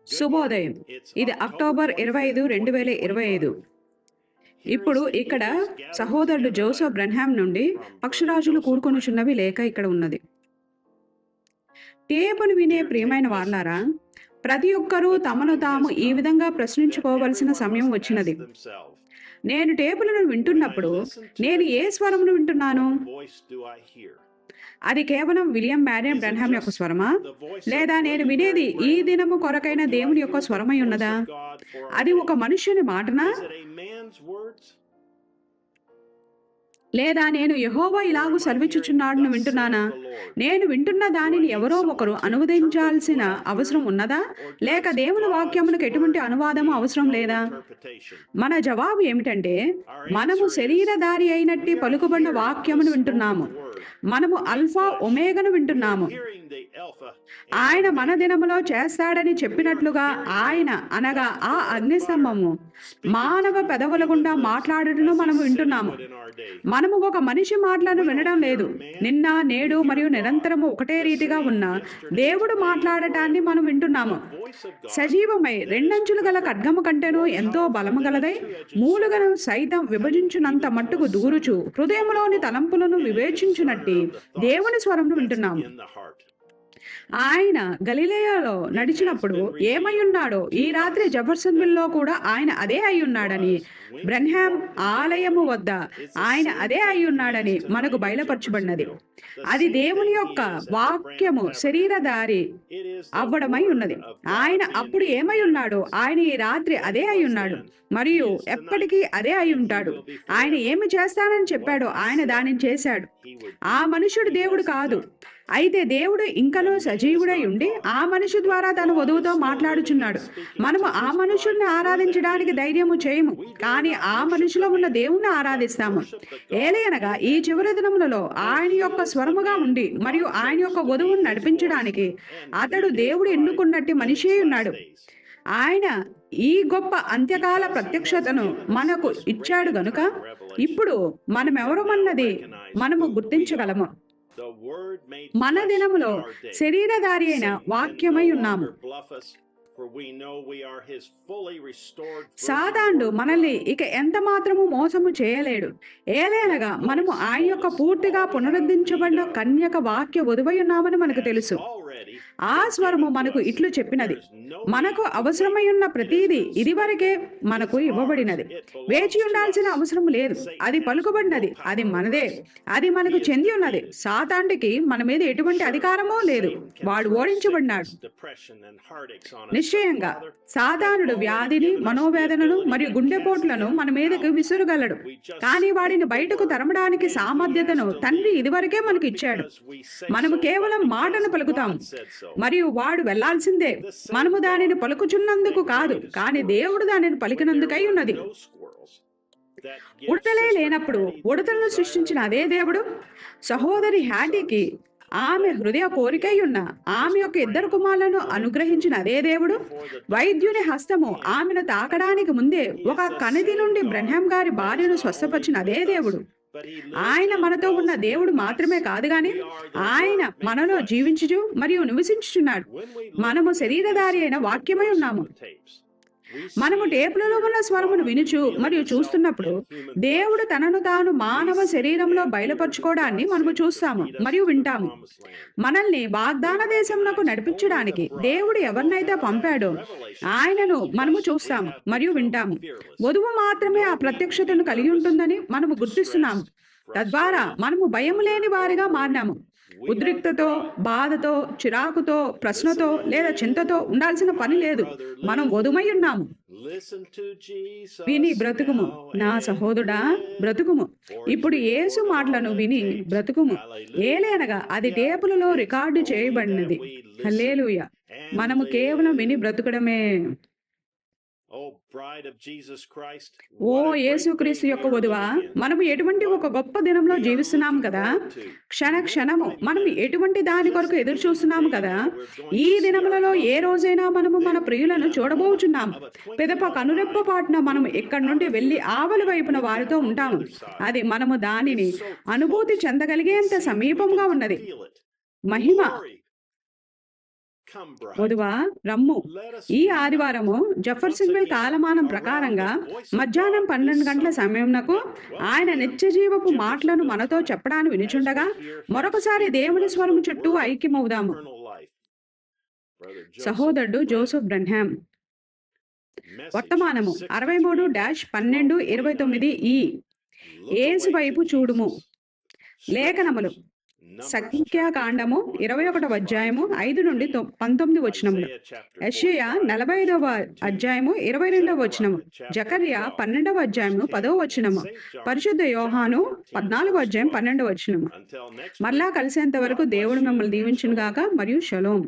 శుభోదయం. ఇది అక్టోబర్ 25, 2025. ఇప్పుడు ఇక్కడ సహోదరుడు జోసెఫ్ బ్రెన్హామ్ నుండి పక్షిరాజులు కూడుకొనుచున్నవి లేఖ ఇక్కడ ఉన్నది. టేపును వినే ప్రియమైన వార్లారా, ప్రతి ఒక్కరూ తమను తాము ఈ విధంగా ప్రశ్నించుకోవలసిన సమయం వచ్చినది. నేను టేపులను వింటున్నప్పుడు నేను ఏ స్వరమును వింటున్నాను? అది కేవలం విలియం మ్యారియన్ బ్రెన్హామ్ యొక్క స్వరమా, లేదా నేను వినేది ఈ దినము కొరకైన దేవుని యొక్క స్వరమై ఉన్నదా? అది ఒక మనుష్యుని మాటనా, లేదా నేను యెహోవా ఇలాగు సెలవిచ్చుచున్నాడని వింటున్నానా? నేను వింటున్న దానిని ఎవరో ఒకరు అనువదించాల్సిన అవసరం ఉన్నదా, లేక దేవుని వాక్యములకు ఎటువంటి అనువాదము అవసరం లేదా? మన జవాబు ఏమిటంటే, మనము శరీరధారి అయినట్టి పలుకుబడిన వాక్యమును వింటున్నాము. మనము అల్ఫా ఒమేగను వింటున్నాము. ఆయన మన దినములో చేస్తాడని చెప్పినట్లుగా ఆయన అనగా ఆ అగ్నిస్తంభము మానవ పెదవుల గుండా మాట్లాడటను మనము వింటున్నాము. మనము ఒక మనిషి మాటలను వినడం లేదు. నిన్న, నేడు మరియు నిరంతరము ఒకటే రీతిగా ఉన్న దేవుడు మాట్లాడటాన్ని మనం వింటున్నాము. సజీవమై రెండంచులు గల ఖడ్గము కంటేనూ ఎంతో బలము గలదై మూలుగను సైతం విభజించునంత మట్టుకు దూరుచు హృదయములోని తలంపులను వివేచించునట్టి దేవుని స్వరమును వింటున్నాము. ఆయన గలిలయలో నడిచినప్పుడు ఏమై ఉన్నాడో ఈ రాత్రి జెఫర్సన్విల్లో కూడా ఆయన అదే అయి ఉన్నాడని, బ్రెన్హామ్ ఆలయము వద్ద ఆయన అదే అయి ఉన్నాడని మనకు బయలుపరచబడినది. అది దేవుని యొక్క వాక్యము శరీరధారి అవ్వడమై ఉన్నది. ఆయన అప్పుడు ఏమై ఉన్నాడో ఆయన ఈ రాత్రి అదే అయి ఉన్నాడు మరియు ఎప్పటికీ అదే అయి ఉంటాడు. ఆయన ఏమి చేస్తానని చెప్పాడో ఆయన దానిని చేశాడు. ఆ మనుషుడు దేవుడు కాదు, అయితే దేవుడు ఇంకనూ సజీవుడై ఉండి ఆ మనిషి ద్వారా తన వధువుతో మాట్లాడుచున్నాడు. మనము ఆ మనుషుల్ని ఆరాధించడానికి ధైర్యము చేయము, కానీ ఆ మనిషిలో ఉన్న దేవుణ్ణి ఆరాధిస్తాము. ఏలయనగా ఈ చివరి దినములలో ఆయన యొక్క స్వరముగా ఉండి మరియు ఆయన యొక్క వధువును నడిపించడానికి అతడు దేవుడు ఎన్నుకున్నట్టు మనిషి ఉన్నాడు. ఆయన ఈ గొప్ప అంత్యకాల ప్రత్యక్షతను మనకు ఇచ్చాడు గనుక ఇప్పుడు మనమెవరమన్నది మనము గుర్తించగలము. మన దినములో శరీరధారి అయిన వాక్యమై ఉన్నాము. సాతానుడు మనల్ని ఇక ఎంత మాత్రము మోసము చేయలేడు. ఏలైనగా మనము ఆయన యొక్క పూర్తిగా పునరుద్ధరించబడిన కన్యక వాక్య వధువై ఉన్నామని మనకు తెలుసు. ఆ స్వరము మనకు ఇట్లు చెప్పినది, మనకు అవసరమై ఉన్న ప్రతిదీ ఇదివరకే మనకు ఇవ్వబడినది. వేచి ఉండాల్సిన అవసరం లేదు. అది పలుకబడినది, అది మనదే, అది మనకు చెంది ఉన్నది. సాతానుడికి మన మీద ఎటువంటి అధికారమో లేదు. వాడు ఓడించబడినాడు. నిశ్చయంగా సాతానుడు వ్యాధిని, మనోవేదనను మరియు గుండెపోట్లను మన మీదకు విసురుగలడు, కానీ వాడిని బయటకు తరమడానికి సామర్థ్యతను తండ్రి ఇదివరకే మనకు ఇచ్చాడు. మనము కేవలం మాటను పలుకుతాం మరియు వాడు వెళ్లాల్సిందే. మనము దానిని పలుకుచున్నందుకు కాదు, కానీ దేవుడు దానిని పలికినందుకై ఉన్నది. ఉడతలే లేనప్పుడు ఉడతలను సృష్టించిన అదే దేవుడు సహోదరి హ్యాటీకి ఆమె హృదయ కోరికై ఉన్న ఆమె యొక్క 2 కుమారులను అనుగ్రహించిన అదే దేవుడు వైద్యుని హస్తము ఆమెను తాకడానికి ముందే ఒక కణితి నుండి బ్రెన్హామ్ గారి భార్యను స్వస్థపరిచిన అదే దేవుడు. ఆయన మనతో ఉన్న దేవుడు మాత్రమే కాదు, గాని ఆయన మనలో జీవించుచు మరియు నివసించుచున్నాడు. మనము శరీరధారి అయిన వాక్యమై ఉన్నాము. మనము టేపులలో ఉన్న స్వరమును వినుచు మరియు చూస్తున్నప్పుడు దేవుడు తనను తాను మానవ శరీరంలో బయలుపరచుకోవడాన్ని మనము చూస్తాము మరియు వింటాము. మనల్ని వాగ్దాన దేశంలోకి నడిపించడానికి దేవుడు ఎవరినైతే పంపాడో ఆయనను మనము చూస్తాము మరియు వింటాము. వధువు మాత్రమే ఆ ప్రత్యక్షతను కలిగి ఉంటుందని మనము గుర్తిస్తున్నాము. తద్వారా మనము భయం లేని వారిగా మారినాము. ఉద్రిక్తతో, బాధతో, చిరాకుతో, ప్రశ్నతో లేదా చింతతో ఉండాల్సిన పని లేదు. మనం వధుమై ఉన్నాము. విని బ్రతుకుము నా సహోదరుడా, బ్రతుకుము. ఇప్పుడు యేసు మాటలను విని బ్రతుకుము. ఏలైనగా అది టేపులలో రికార్డు చేయబడినది. హల్లెలూయా. మనము కేవలం విని బ్రతుకడమే. ఓ యేసుక్రీస్తు యొక్క వధువా, మనము ఎటువంటి ఒక గొప్ప దినంలో జీవిస్తున్నాం కదా. క్షణ క్షణము మనం ఎటువంటి దాని కొరకు ఎదురు చూస్తున్నాము కదా. ఈ దినములలో ఏ రోజైనా మనము మన ప్రియులను చూడబోచున్నాము. పిదప కనురెప్ప పాటున మనం ఇక్కడి నుండి వెళ్ళి ఆవలి వైపున వారితో ఉంటాము. అది మనము దానిని అనుభూతి చెందగలిగేంత సమీపంగా ఉన్నది. మహిమ వధువా రమ్ము. ఈ ఆదివారము జెఫర్సన్విల్ కాలమానం ప్రకారంగా మధ్యాహ్నం 12 గంటల సమయంనకు ఆయన నిత్యజీవపు మాటలను మనతో చెప్పడాన్ని వినుచుండగా మరొకసారి దేవుని స్వరము చుట్టూ ఐక్యమవుదాము. సహోదరుడు జోసెఫ్ బ్రెన్హామ్. వర్తమానము 63-12-29 ఈ యేసు వైపు చూడుము. లేఖనములు సంఖ్యాకాండము 21వ అధ్యాయము 5 నుండి 19 వచనములు. యెషయా 45వ అధ్యాయము 22వ వచనము. జకర్యా 12వ అధ్యాయము 10వ వచనము. పరిశుద్ధ యోహాను 14వ అధ్యాయం 12వ వచనము. మరలా కలిసేంత వరకు దేవుడు మిమ్మల్ని దీవించును గాక మరియు షలోం.